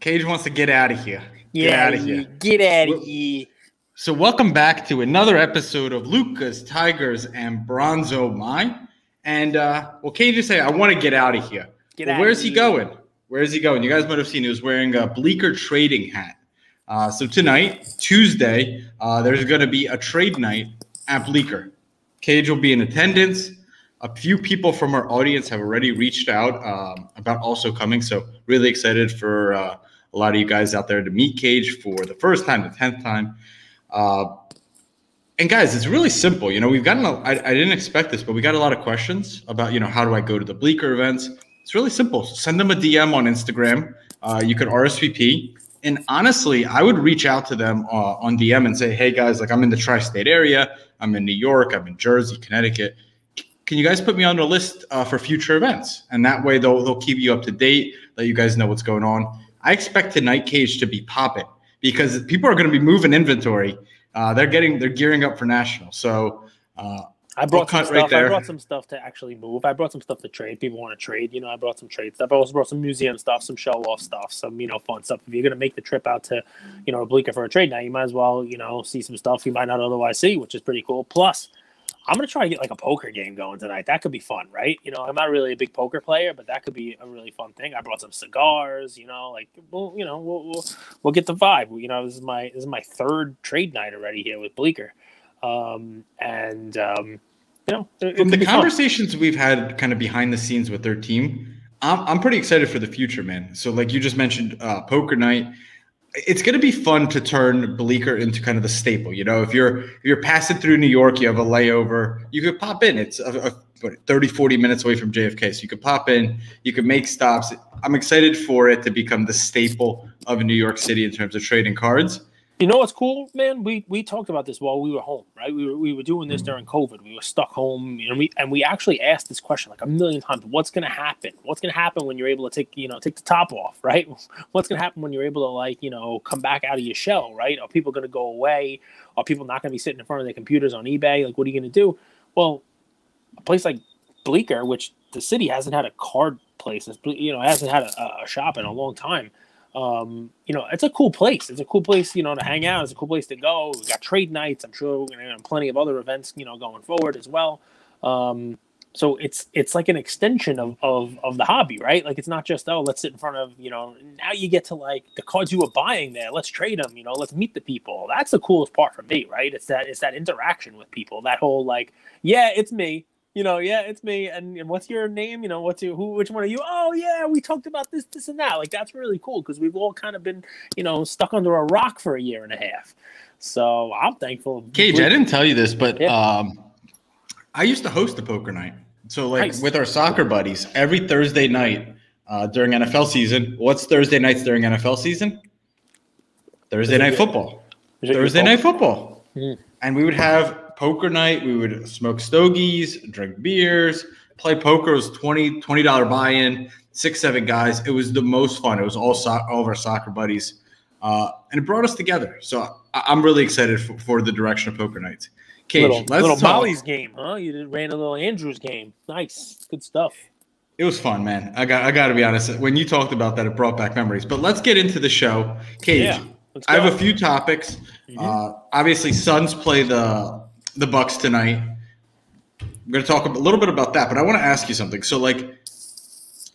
Cage wants to get out of here. Get out of here. Get out of here. So welcome back to another episode of Lucas, Tigers, and Bronzo Mine. And, Cage just say, I want to get out of here. Where's he going? Where is he going? You guys might have seen he was wearing a Bleecker trading hat. So tonight, Tuesday, there's going to be a trade night at Bleecker. Cage will be in attendance. A few people from our audience have already reached out about also coming. So really excited for a lot of you guys out there to meet Cage for the first time, the 10th time. And guys, it's really simple. You know, we've gotten, I didn't expect this, but we got a lot of questions about, you know, how do I go to the Bleecker events? It's really simple. Send them a DM on Instagram. You could RSVP. And honestly, I would reach out to them on DM and say, hey guys, like I'm in the tri-state area. I'm in New York. I'm in Jersey, Connecticut. Can you guys put me on the list for future events? And that way they'll keep you up to date, let you guys know what's going on. I expect tonight, Cage, to be popping because people are going to be moving inventory. They're gearing up for national. So I brought some stuff. Right there. I brought some stuff to actually move. I brought some stuff to trade. People want to trade. You know, I brought some trade stuff. I also brought some museum stuff, some show off stuff, some, you know, fun stuff. If you're going to make the trip out to, you know, Bleecker for a trade night, you might as well, you know, see some stuff you might not otherwise see, which is pretty cool. Plus, I'm going to try to get like a poker game going tonight. That could be fun, right? You know, I'm not really a big poker player, but that could be a really fun thing. I brought some cigars, you know, like, well, you know, we'll get the vibe. You know, this is my third trade night already here with Bleecker. You know, from the conversations we've had kind of behind the scenes with their team, I'm pretty excited for the future, man. So like you just mentioned, poker night. It's going to be fun to turn Bleecker into kind of the staple. You know, if you're passing through New York, you have a layover, you could pop in. It's 30, 40 minutes away from JFK. So you could pop in, you could make stops. I'm excited for it to become the staple of New York City in terms of trading cards. You know what's cool, man? We talked about this while we were home, right? We were doing this during COVID. We were stuck home, you know. We actually asked this question like a million times. What's going to happen? What's going to happen when you're able to take the top off, right? What's going to happen when you're able to like, you know, come back out of your shell, right? Are people going to go away? Are people not going to be sitting in front of their computers on eBay? Like, what are you going to do? Well, a place like Bleecker, which the city hasn't had a card place, you know, hasn't had a shop in a long time. You know, it's a cool place. It's a cool place, you know, to hang out. It's a cool place to go. We got trade nights. I'm sure we're going to have plenty of other events, you know, going forward as well. So it's like an extension of the hobby, right? Like it's not just, oh, let's sit in front of, you know, now you get to like the cards you were buying there. Let's trade them, you know, let's meet the people. That's the coolest part for me, right? It's that interaction with people, that whole like, yeah, it's me. You know, yeah, it's me. And what's your name? You know, which one are you? Oh, yeah, we talked about this, and that. Like, that's really cool because we've all kind of been, you know, stuck under a rock for a year and a half. So I'm thankful. Cage, I didn't tell you this, but yeah. I used to host a poker night. So, like, with our soccer buddies, every Thursday night during NFL season. What's Thursday nights during NFL season? Thursday night football. Thursday night football. Mm-hmm. And we would have poker night. We would smoke stogies, drink beers, play poker. It was $20 buy-in, 6-7 guys. It was the most fun. It was all of our soccer buddies, and it brought us together. So I'm really excited for the direction of poker nights. Cage, little Molly's game, huh? You ran a little Andrews game. Nice, good stuff. It was fun, man. I got to be honest. When you talked about that, it brought back memories. But let's get into the show, Cage. Yeah, I have a few topics. Mm-hmm. Obviously, Suns play the Bucks tonight. I'm going to talk a little bit about that, but I want to ask you something. So, like,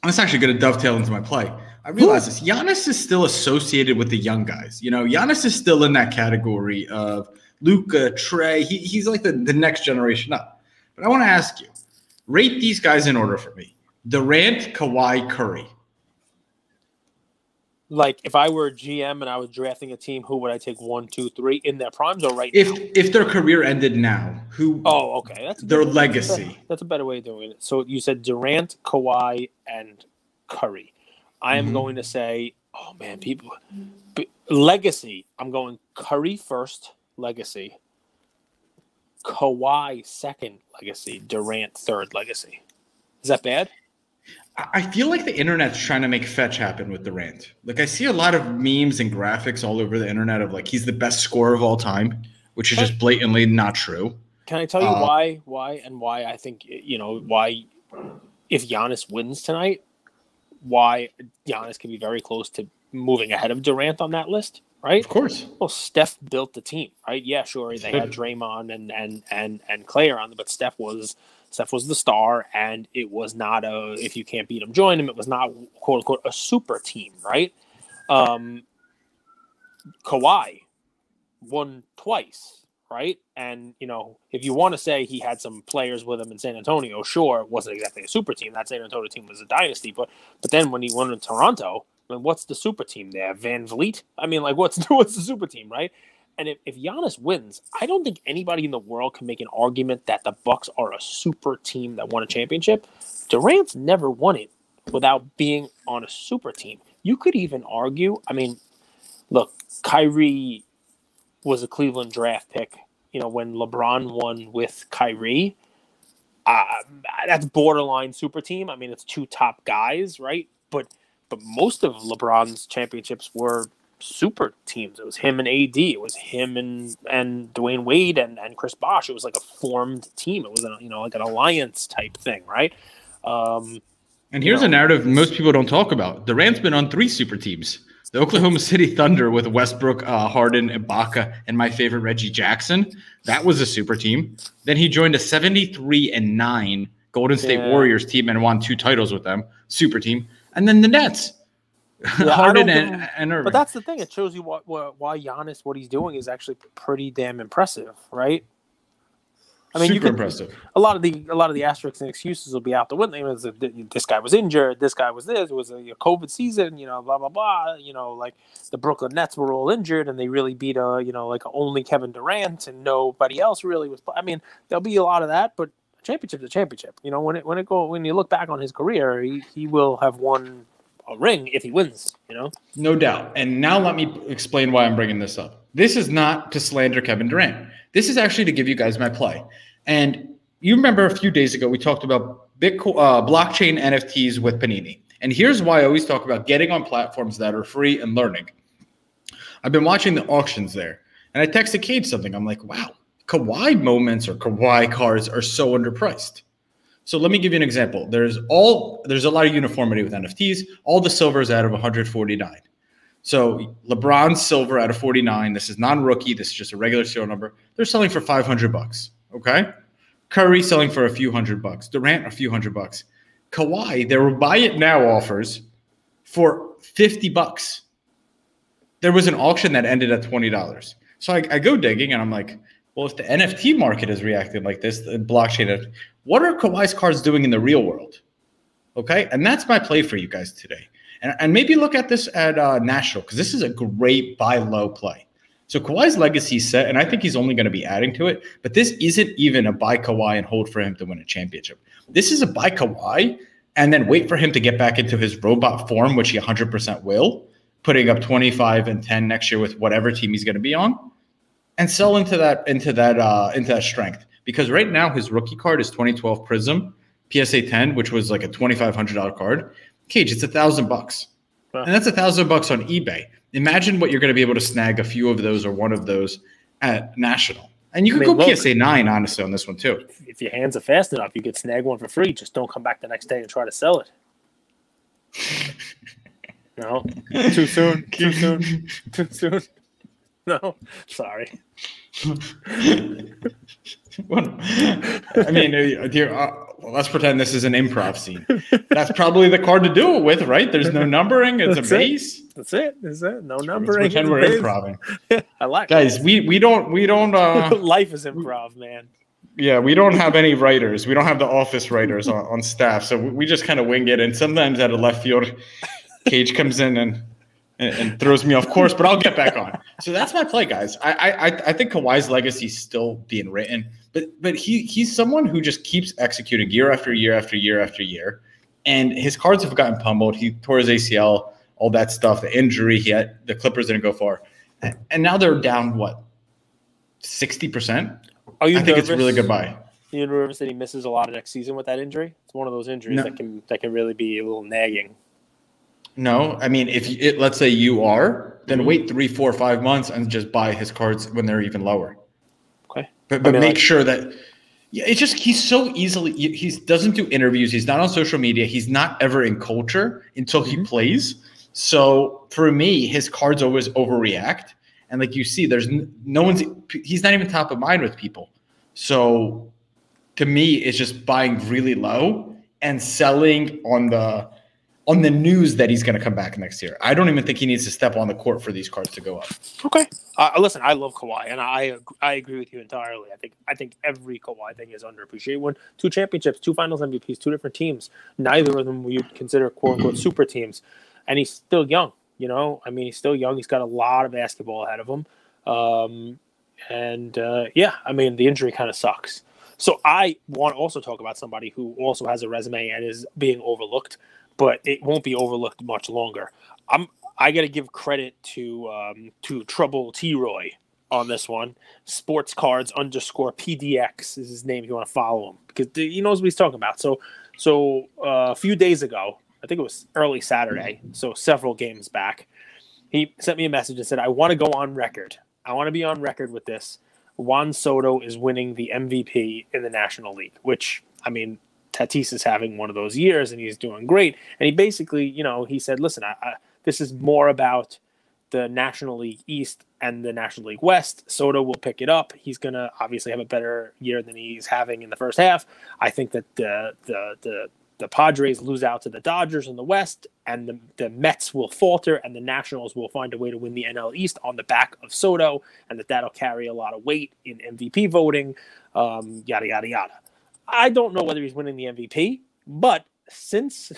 I'm actually going to dovetail into my play. I realize this. Giannis is still associated with the young guys. You know, Giannis is still in that category of Luka, Trey. He's like the next generation up. But I want to ask you, rate these guys in order for me. Durant, Kawhi, Curry. Like, if I were a GM and I was drafting a team, who would I take 1, 2, 3 in their primes or right now? If their career ended now, who? Oh, okay. That's their legacy. That's a better way of doing it. So you said Durant, Kawhi, and Curry. I am going to say, oh man, legacy. I'm going Curry first, legacy. Kawhi second, legacy. Durant third, legacy. Is that bad? I feel like the internet's trying to make fetch happen with Durant. Like, I see a lot of memes and graphics all over the internet of like he's the best scorer of all time, which is just blatantly not true. Can I tell you why I think, you know, why if Giannis wins tonight, why Giannis can be very close to moving ahead of Durant on that list, right? Of course. Well, Steph built the team, right? Yeah, sure, they had Draymond and Clay around them, but Steph was the star, and it was not if you can't beat him, join him. It was not, quote unquote, a super team, right? Kawhi won twice, right? And, if you want to say he had some players with him in San Antonio, sure, it wasn't exactly a super team. That San Antonio team was a dynasty. But then when he won in Toronto, I mean, what's the super team there? Van Vliet? I mean, like, what's the super team, right? And if Giannis wins, I don't think anybody in the world can make an argument that the Bucks are a super team that won a championship. Durant's never won it without being on a super team. You could even argue, I mean, look, Kyrie was a Cleveland draft pick. When LeBron won with Kyrie, that's borderline super team. I mean, it's two top guys, right? But most of LeBron's championships were super teams. It was him and AD. It was him and Dwayne Wade and Chris Bosh. It was like a formed team. It was like an alliance type thing, right? And here's a narrative most people don't talk about. Durant's been on 3 super teams. The Oklahoma City Thunder with Westbrook, Harden, Ibaka, and my favorite Reggie Jackson. That was a super team. Then he joined a 73-9 Golden State Warriors team and won 2 titles with them. Super team. And then the Nets. Yeah, Harden and Irving. But that's the thing. It shows you why Giannis, what he's doing is actually pretty damn impressive, right? I mean, super impressive. A lot of the asterisks and excuses will be out the window. This guy was injured. This guy was this. It was a COVID season. Blah blah blah. Like the Brooklyn Nets were all injured, and they really beat only Kevin Durant, and nobody else really was. I mean, there'll be a lot of that, but a championship's a championship. When you look back on his career, he will have won a ring if he wins. No doubt. And now let me explain why I'm bringing this up. This is not to slander Kevin Durant. This is actually to give you guys my play. And you remember a few days ago, we talked about Bitcoin, blockchain NFTs with Panini. And here's why I always talk about getting on platforms that are free and learning. I've been watching the auctions there, and I texted Cade something. I'm like, wow, Kawhi moments or Kawhi cards are so underpriced. So let me give you an example. There's a lot of uniformity with NFTs. All the silver is out of 149. So LeBron's silver out of 49. This is non-rookie. This is just a regular serial number. They're selling for $500. Okay. Curry selling for a few $100. Durant a few $100. Kawhi, there were buy it now offers for $50. There was an auction that ended at $20. So I go digging and I'm like, well, if the NFT market is reacting like this, the blockchain, what are Kawhi's cards doing in the real world? Okay. And that's my play for you guys today. And maybe look at this at National, because this is a great buy low play. So Kawhi's legacy is set, and I think he's only going to be adding to it. But this isn't even a buy Kawhi and hold for him to win a championship. This is a buy Kawhi and then wait for him to get back into his robot form, which he 100% will, putting up 25 and 10 next year with whatever team he's going to be on, and sell into that strength. Because right now his rookie card is 2012 Prism PSA 10, which was like a $2,500 card. Cage, it's $1,000, wow. And that's $1,000 on eBay. Imagine what you're going to be able to snag a few of those or one of those at National. And you could go PSA 9, honestly, on this one too. If your hands are fast enough, you could snag one for free. Just don't come back the next day and try to sell it. No, too soon. Too soon. Too soon. No, sorry. Well, I mean, let's pretend this is an improv scene. That's probably the card to do it with, right? There's no numbering. It's a base. That's it. No numbering. Let's pretend we're improving. I like guys. We don't. Life is improv, man. Yeah, we don't have any writers. We don't have the office writers on staff, so we just kind of wing it. And sometimes out of left field, Cage comes in and throws me off course, but I'll get back on. So that's my play, guys. I think Kawhi's legacy is still being written, but he's someone who just keeps executing year after year after year after year, and his cards have gotten pummeled. He tore his ACL, all that stuff, the injury. The Clippers didn't go far, and now they're down 60%. I think it's a really good buy. Are you nervous that he misses a lot of next season with that injury? It's one of those injuries that can really be a little nagging. No, I mean, let's say you are, then wait 3, 4, 5 months and just buy his cards when they're even lower. Okay. But make sure that Yeah, it's just he's so easily he doesn't do interviews. He's not on social media. He's not ever in culture until he plays. So for me, his cards always overreact. And like you see, there's no one's he's not even top of mind with people. So to me, it's just buying really low and selling on the news that he's going to come back next year. I don't even think he needs to step on the court for these cards to go up. Okay. Listen, I love Kawhi, and I agree with you entirely. I think every Kawhi thing is underappreciated. Won 2 championships, 2 Finals MVPs, 2 different teams. Neither of them you'd consider quote unquote super teams, and he's still young. You know, I mean, he's still young. He's got a lot of basketball ahead of him, yeah, I mean, the injury kind of sucks. So I want to also talk about somebody who also has a resume and is being overlooked, but it won't be overlooked much longer. I got to give credit to Trouble T-Roy on this one. Sports Cards _PDX is his name if you want to follow him, because he knows what he's talking about. So a few days ago, I think it was early Saturday, so several games back, he sent me a message and said, I want to go on record. I want to be on record with this. Juan Soto is winning the MVP in the National League, which, I mean, Tatis is having one of those years and he's doing great. And he basically, he said, listen, this is more about the National League East and the National League West. Soto will pick it up. He's going to obviously have a better year than he's having in the first half. I think that the Padres lose out to the Dodgers in the West, and the Mets will falter, and the Nationals will find a way to win the NL East on the back of Soto, and that'll carry a lot of weight in MVP voting, yada, yada, yada. I don't know whether he's winning the MVP, but since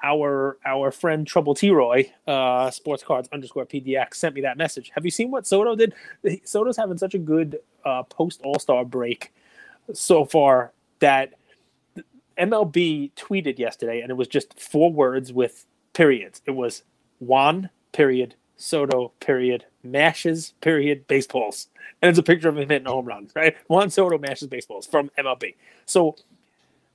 our friend Trouble T-Roy, Sports Cards _PDX, sent me that message, have you seen what Soto did? Soto's having such a good post-All-Star break so far that MLB tweeted yesterday, and it was just 4 words with periods. It was Juan, period, Soto, period, mashes, period, baseballs. And it's a picture of him hitting a home run, right? Juan Soto mashes baseballs from MLB. So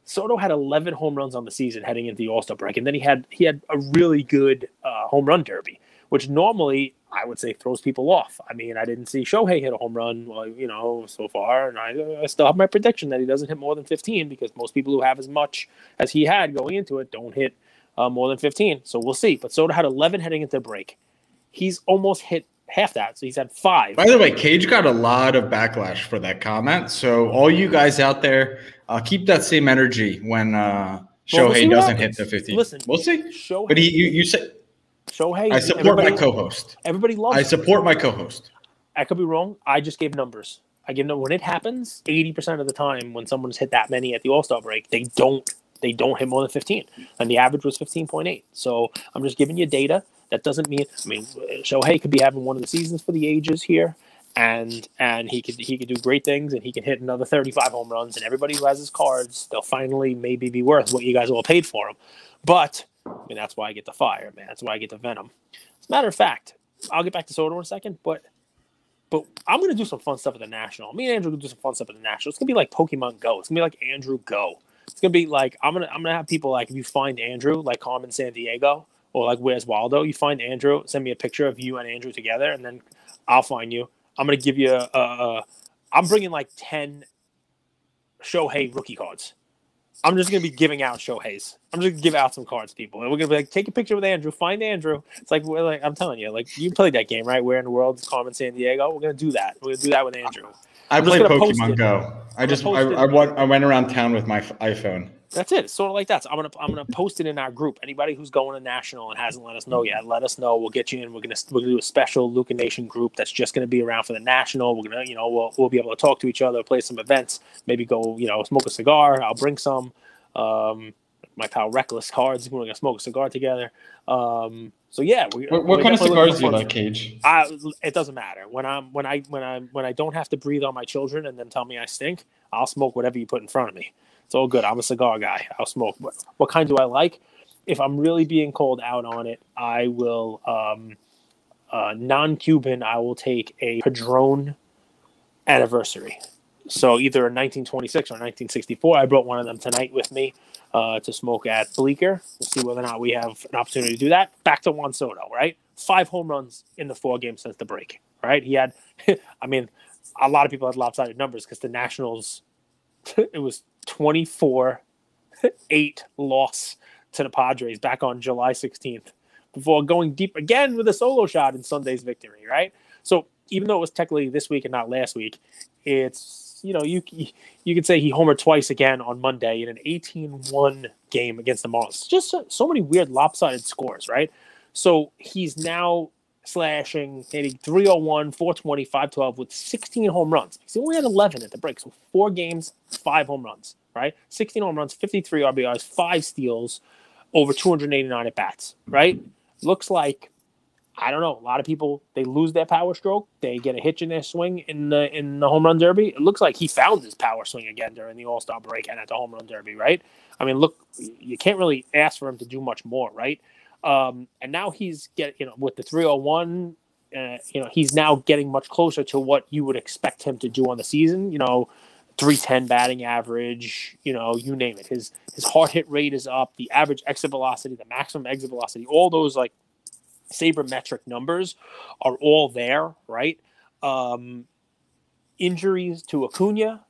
Soto had 11 home runs on the season heading into the All-Star break, and then he had a really good home run derby, which normally I would say throws people off. I mean, I didn't see Shohei hit a home run, so far, and I still have my prediction that he doesn't hit more than 15, because most people who have as much as he had going into it don't hit more than 15. So we'll see. But Soto had 11 heading into the break. He's almost hit half that, so he's had 5. By the way, Cage got a lot of backlash for that comment. So all you guys out there, keep that same energy when Shohei doesn't hit the 15. Listen, we'll see. Shohei, but you said Shohei. I support my co-host. Everybody loves. I support my co-host. I could be wrong. I just gave numbers. I give when it happens. 80% of the time, when someone's hit that many at the All-Star break, they don't hit more than 15, and the average was 15.8. So I'm just giving you data. That doesn't mean. I mean, Shohei could be having one of the seasons for the ages here, and he could do great things, and he can hit another 35 home runs, and everybody who has his cards, they'll finally maybe be worth what you guys all paid for him. But I mean, that's why I get the fire, man. That's why I get the venom. As a matter of fact, I'll get back to Soto in a second, but I'm going to do some fun stuff at the National. Me and Andrew will do some fun stuff at the National. It's going to be like Pokemon Go. It's going to be like Andrew Go. It's going to be like, I'm going to have people like, if you find Andrew, like call him in San Diego, or like, where's Waldo? You find Andrew, send me a picture of you and Andrew together, and then I'll find you. I'm going to give you I'm bringing like 10 Shohei rookie cards. I'm just going to be giving out Shoheis. I'm just going to give out some cards to people. And we're going to be like, take a picture with Andrew, find Andrew. It's like, I'm telling you, like, you played that game, right? Where in the world is Carmen San Diego? We're going to do that. We're going to do that with Andrew. I played Pokemon Go. I went around town with my iPhone. That's it. It's sort of like that. So I'm gonna post it in our group. Anybody who's going to National and hasn't let us know yet, let us know. We'll get you in. We're gonna do a special Luca Nation group that's just gonna be around for the National. We're gonna, we'll be able to talk to each other, play some events, maybe go, smoke a cigar. I'll bring some. My pal Reckless Cards. We're gonna smoke a cigar together. So yeah. What kind of cigars do you like, Cage? It doesn't matter. When I don't have to breathe on my children and then tell me I stink, I'll smoke whatever you put in front of me. It's all good. I'm a cigar guy. I'll smoke. What kind do I like? If I'm really being called out on it, I will non-Cuban. I will take a Padron Anniversary. So either a 1926 or 1964. I brought one of them tonight with me to smoke at Bleecker. We'll see whether or not we have an opportunity to do that. Back to Juan Soto, right? 5 home runs in the 4 games since the break, right? He had, I mean, a lot of people had lopsided numbers because the Nationals, it was 24-8 loss to the Padres back on July 16th before going deep again with a solo shot in Sunday's victory, right? So even though it was technically this week and not last week, it's, you could say he homered twice again on Monday in an 18-1 game against the Marlins. Just so many weird lopsided scores, right? So he's now slashing maybe 301, 420, 512 with 16 home runs. He only had 11 at the break, so 4 games, 5 home runs, right? 16 home runs, 53 RBIs, 5 steals, over 289 at bats, right? Looks like, I don't know, a lot of people, they lose their power stroke, they get a hitch in their swing in the home run derby. It looks like he found his power swing again during the All-Star break and at the home run derby, right? I mean, look, you can't really ask for him to do much more, right? And now he's with the 301, he's now getting much closer to what you would expect him to do on the season. 310 batting average, you name it. His hard hit rate is up, the average exit velocity, the maximum exit velocity, all those like sabermetric numbers are all there, right? Injuries to Acuna,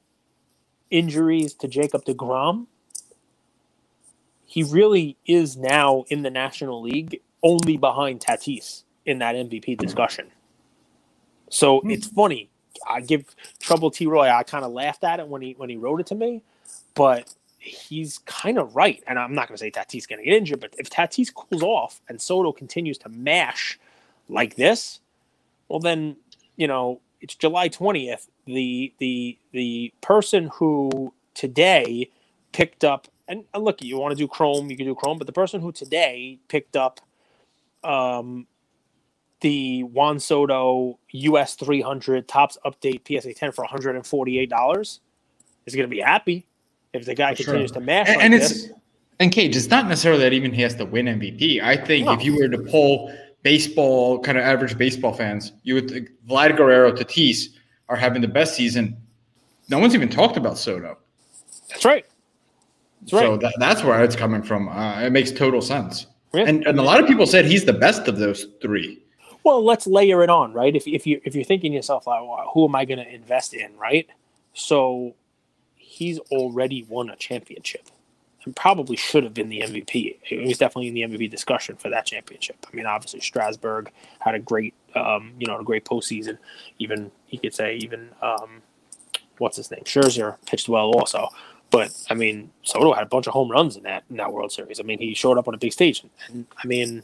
injuries to Jacob deGrom. He really is now in the National League only behind Tatis in that MVP discussion. So it's funny. I give trouble T. Roy. I kind of laughed at it when he wrote it to me, but he's kind of right. And I'm not going to say Tatis going to get injured, but if Tatis cools off and Soto continues to mash like this, well then, it's July 20th. The person who today picked up, and look, you want to do Chrome, you can do Chrome, but the person who today picked up the Juan Soto US 300 Topps Update PSA 10 for $148 is going to be happy if the guy continues to mash and like this. And Cage, it's not necessarily that even he has to win MVP. I think if you were to poll baseball, kind of average baseball fans, you would think Vlad Guerrero, Tatis are having the best season. No one's even talked about Soto. That's right. So that's where it's coming from. It makes total sense. Yeah. And a lot of people said he's the best of those 3. Well, let's layer it on, right? If you're thinking to yourself, like, who am I going to invest in, right? So he's already won a championship and probably should have been the MVP. He was definitely in the MVP discussion for that championship. I mean, obviously Strasburg had a great, a great postseason. Even you could say what's his name? Scherzer pitched well also. But I mean, Soto had a bunch of home runs in that World Series. I mean, he showed up on a big stage, and I mean,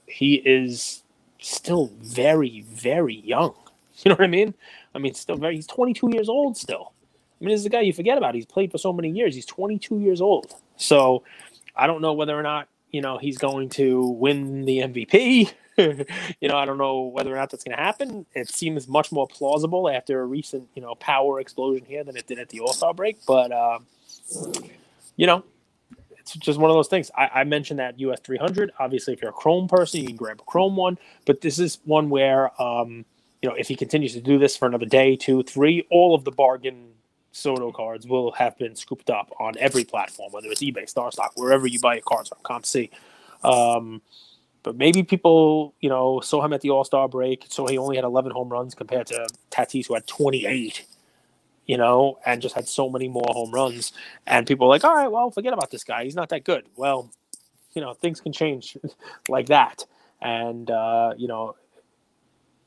he is still very, very young. You know what I mean? I mean, he's 22 years old still. I mean, this is a guy you forget about. He's played for so many years. He's 22 years old. So I don't know whether or not, he's going to win the MVP. I don't know whether or not that's going to happen. It seems much more plausible after a recent, power explosion here than it did at the All-Star break. But, it's just one of those things. I mentioned that US 300. Obviously, if you're a Chrome person, you can grab a Chrome one. But this is one where, if he continues to do this for another day, 2, 3, all of the bargain Soto cards will have been scooped up on every platform, whether it's eBay, StarStock, wherever you buy your cards from, ComC. But maybe people, saw him at the All-Star break, so he only had 11 home runs compared to Tatis, who had 28, and just had so many more home runs. And people were like, all right, well, forget about this guy. He's not that good. Well, things can change like that. And,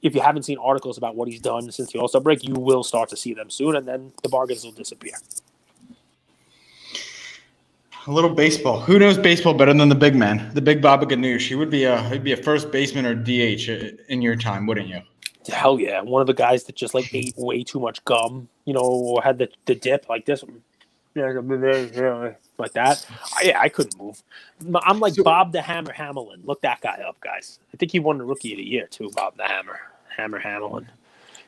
if you haven't seen articles about what he's done since the All-Star break, you will start to see them soon, and then the bargains will disappear. A little baseball. Who knows baseball better than the big man, the big Baba Ganoush? He'd be a first baseman or DH in your time, wouldn't you? Hell yeah. One of the guys that just ate way too much gum, or had the dip like this, like that. I couldn't move. I'm like Bob the Hammer Hamlin. Look that guy up, guys. I think he won the Rookie of the Year too, Bob the Hammer Hamlin.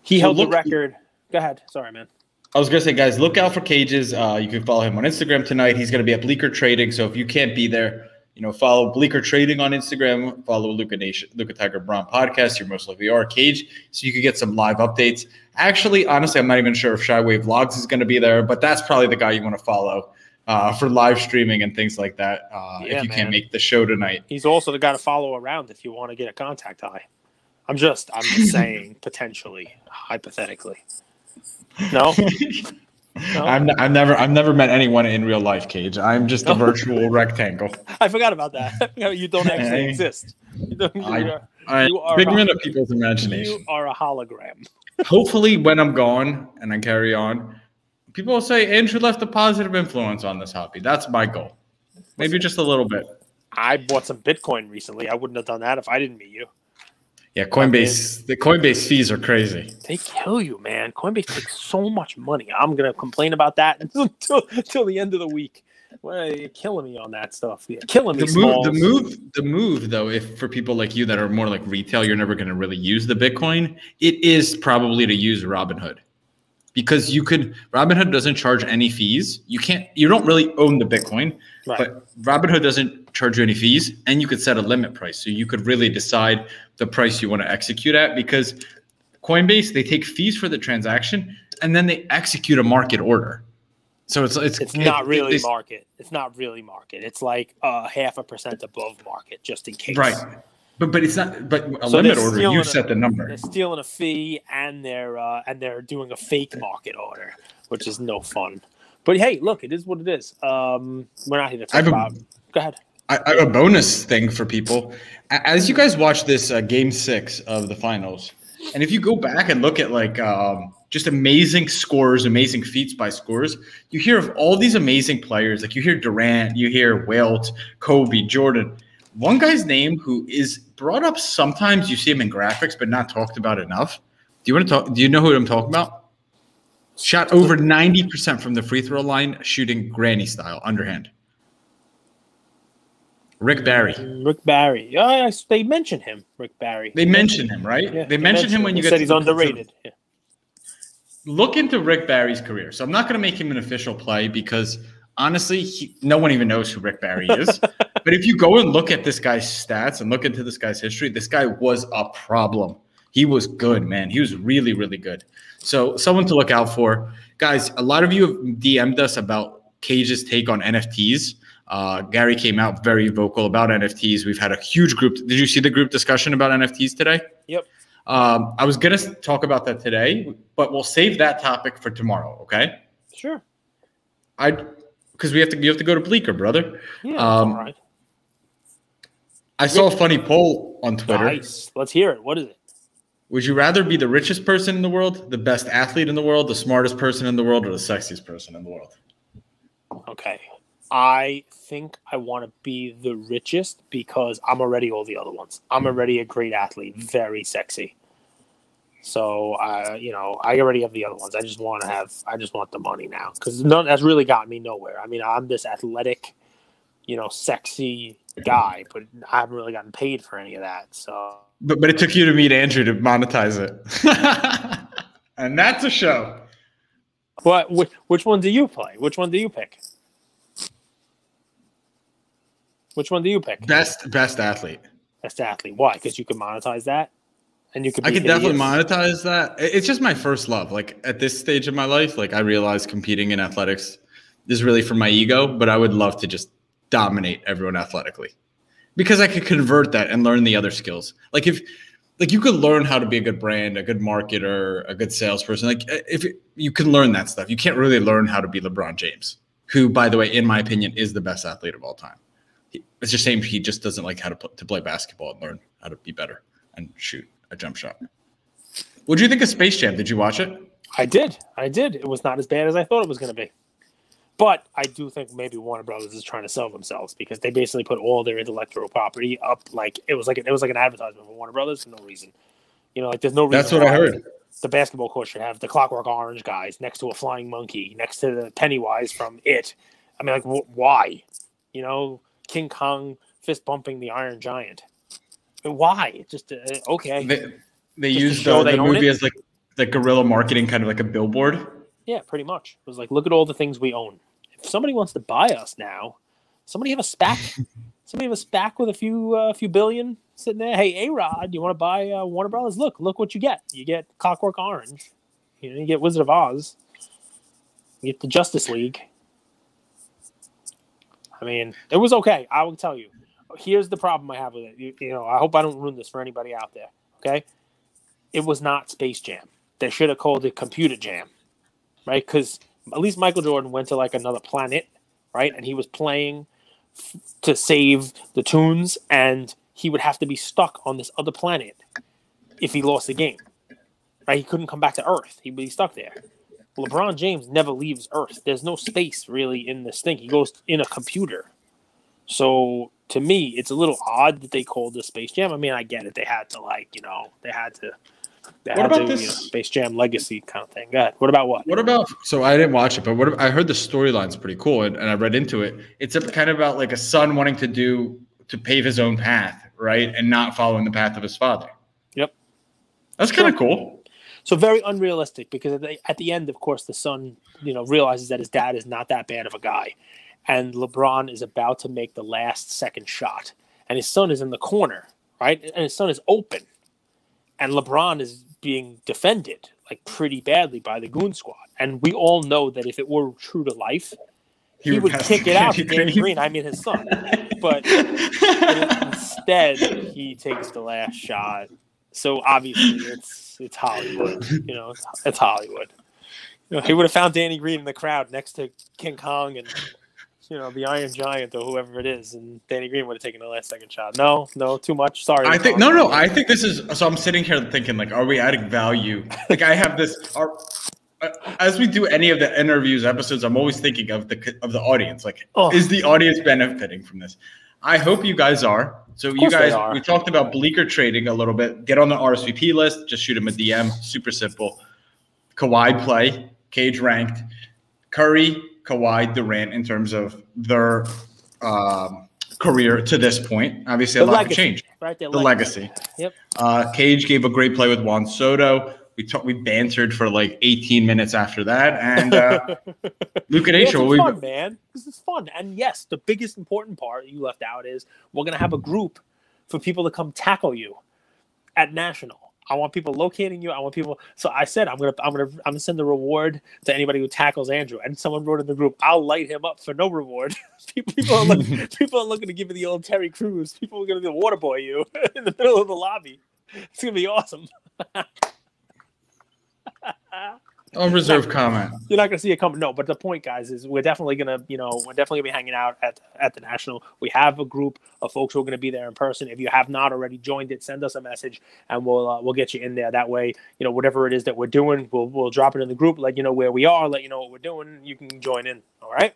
He held the record. Go ahead. Sorry, man. I was going to say, guys, look out for Cages. You can follow him on Instagram tonight. He's going to be at Bleecker Trading. So if you can't be there, follow Bleecker Trading on Instagram. Follow Luca Tiger Brown Podcast. You're most likely are Cage. So you can get some live updates. Actually, honestly, I'm not even sure if Shyway Vlogs is going to be there, but that's probably the guy you want to follow for live streaming and things like that if you can't make the show tonight. He's also the guy to follow around if you want to get a contact high. I'm just saying potentially, hypothetically. No. No? I've never met anyone in real life, Cage. I'm just a virtual rectangle. I forgot about that. You don't actually exist. You are figment of people's imagination. You are a hologram. Hopefully, when I'm gone and I carry on, people will say Andrew left a positive influence on this hobby. That's my goal. Maybe just a little bit. I bought some Bitcoin recently. I wouldn't have done that if I didn't meet you. Yeah, Coinbase. The Coinbase fees are crazy. They kill you, man. Coinbase takes so much money. I'm gonna complain about that until the end of the week. Well, you're killing me on that stuff. You're killing me. The move, though, if for people like you that are more like retail, you're never going to really use the Bitcoin. It is probably to use Robinhood, because Robinhood doesn't charge any fees. You don't really own the Bitcoin, right. But Robinhood doesn't charge you any fees, and you could set a limit price. So you could really decide the price you want to execute at, because Coinbase, they take fees for the transaction and then they execute a market order. So it's not really market. It's not really market. It's like 0.5% above market, just in case. Right. But it's not. But a limit order, you set the number. They're stealing a fee, and they're doing a fake market order, which is no fun. But hey, look, it is what it is. We're not here to talk about. Go ahead. I have a bonus thing for people. As you guys watch this Game 6 of the finals, and if you go back and look at like just amazing scores, amazing feats by scores, you hear of all these amazing players. Like you hear Durant, you hear Wilt, Kobe, Jordan. One guy's name who is brought up sometimes, you see him in graphics, but not talked about enough. Do you know who I'm talking about? Shot over 90% from the free throw line, shooting granny style, underhand. Rick Barry. Oh, they mentioned him, Rick Barry. They mentioned him, right? Yeah, they mentioned him when you said he's underrated. Yeah. Look into Rick Barry's career. So I'm not going to make him an official play because honestly, no one even knows who Rick Barry is. But if you go and look at this guy's stats and look into this guy's history, this guy was a problem. He was good, man. He was really, really good. So someone to look out for. Guys, a lot of you have DM'd us about Cage's take on NFTs. Gary came out very vocal about NFTs. We've had a huge group. Did you see the group discussion about NFTs today? Yep. I was going to talk about that today, but we'll save that topic for tomorrow, okay? Sure. Because you have to go to Bleecker, brother. Yeah, that's all right. I saw a funny poll on Twitter. Nice. Let's hear it. What is it? Would you rather be the richest person in the world, the best athlete in the world, the smartest person in the world, or the sexiest person in the world? Okay. I think I want to be the richest because I'm already all the other ones. I'm already a great athlete, very sexy. So, I already have the other ones. I just want the money now because that's really got me nowhere. I mean, I'm this athletic, sexy guy, but I haven't really gotten paid for any of that. So, but it took you to meet Andrew to monetize it, and that's a show. What? Which one do you play? Which one do you pick? Which one do you pick? Best athlete. Best athlete. Why? Because you can monetize that, and you could. I could definitely monetize that. It's just my first love. Like at this stage of my life, like I realize competing in athletics is really for my ego, but I would love to just dominate everyone athletically because I could convert that and learn the other skills. Like if you could learn how to be a good brand, a good marketer, a good salesperson. Like if you can learn that stuff, you can't really learn how to be LeBron James, who, by the way, in my opinion, is the best athlete of all time. It's just saying he just doesn't like how to play basketball and learn how to be better and shoot a jump shot. What do you think of Space Jam? Did you watch it? I did. It was not as bad as I thought it was going to be. But I do think maybe Warner Brothers is trying to sell themselves because they basically put all their intellectual property up like it was like an advertisement for Warner Brothers for no reason. Like there's no reason. That's what I heard. The basketball court should have the Clockwork Orange guys next to a flying monkey, next to the Pennywise from It. I mean, like why? King Kong fist bumping the Iron Giant. Why? It's just okay. They used the movie as like the guerrilla marketing, kind of like a billboard. Yeah, pretty much. It was like, look at all the things we own. If somebody wants to buy us now, somebody have a SPAC. Somebody have a SPAC with a few billion sitting there. Hey, A-Rod, you want to buy Warner Brothers? Look what you get. You get Clockwork Orange. You get Wizard of Oz. You get the Justice League. I mean, it was okay. I will tell you. Here's the problem I have with it. I hope I don't ruin this for anybody out there. Okay, it was not Space Jam. They should have called it Computer Jam, right? Because at least Michael Jordan went to like another planet, right? And he was playing to save the tunes, and he would have to be stuck on this other planet if he lost the game, right? He couldn't come back to Earth. He'd be stuck there. LeBron James never leaves Earth. There's no space really in this thing. He goes in a computer. So to me, it's a little odd that they called this Space Jam. I mean, I get it. They had to what about this Space Jam legacy kind of thing? Go ahead. What about what? What about? So I didn't watch it, but I heard the storyline's pretty cool, and I read into it. It's kind of about like a son wanting to pave his own path, right, and not following the path of his father. Yep, that's kind of cool. So very unrealistic because at the end, of course, the son realizes that his dad is not that bad of a guy, and LeBron is about to make the last second shot, and his son is in the corner, right, and his son is open. And LeBron is being defended like pretty badly by the goon squad. And we all know that if it were true to life, he would kick it out to Danny Green. I mean, his son. But instead, he takes the last shot. So obviously, it's Hollywood. It's Hollywood. He would have found Danny Green in the crowd next to King Kong and the Iron Giant or whoever it is, and Danny Green would have taken the last second shot. No, too much. Sorry. I think no. I think this is. So I'm sitting here thinking, like, are we adding value? Like, I have this. As we do any of the interviews episodes, I'm always thinking of the audience. Like, is the audience benefiting from this? I hope you guys are. So you guys, we talked about Bleecker trading a little bit. Get on the RSVP list. Just shoot him a DM. Super simple. Kawhi play. Cage ranked. Curry, Kawhi, Durant in terms of their career to this point. Obviously, a lot could change. Right, the legacy. Yep. Cage gave a great play with Juan Soto. We bantered for like 18 minutes after that, and Luke and H. It's fun, man. This is fun, and yes, the biggest important part you left out is we're gonna have a group for people to come tackle you at National. I want people locating you. I want people. So I said I'm gonna send the reward to anybody who tackles Andrew. And someone wrote in the group, "I'll light him up for no reward." people are looking to give you the old Terry Crews. People are gonna water boy you in the middle of the lobby. It's gonna be awesome. Unreserved comment. You're not going to see it coming. No, but the point, guys, is we're definitely going to be hanging out at the National. We have a group of folks who are going to be there in person. If you have not already joined it, send us a message and we'll get you in there. That way, whatever it is that we're doing, we'll drop it in the group, let you know where we are, let you know what we're doing. You can join in. All right.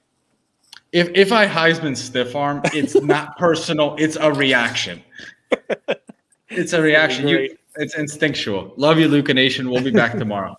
If I Heisman stiff arm, it's not personal. It's a reaction. It's a reaction. It's instinctual. Love you, Luca Nation. We'll be back tomorrow.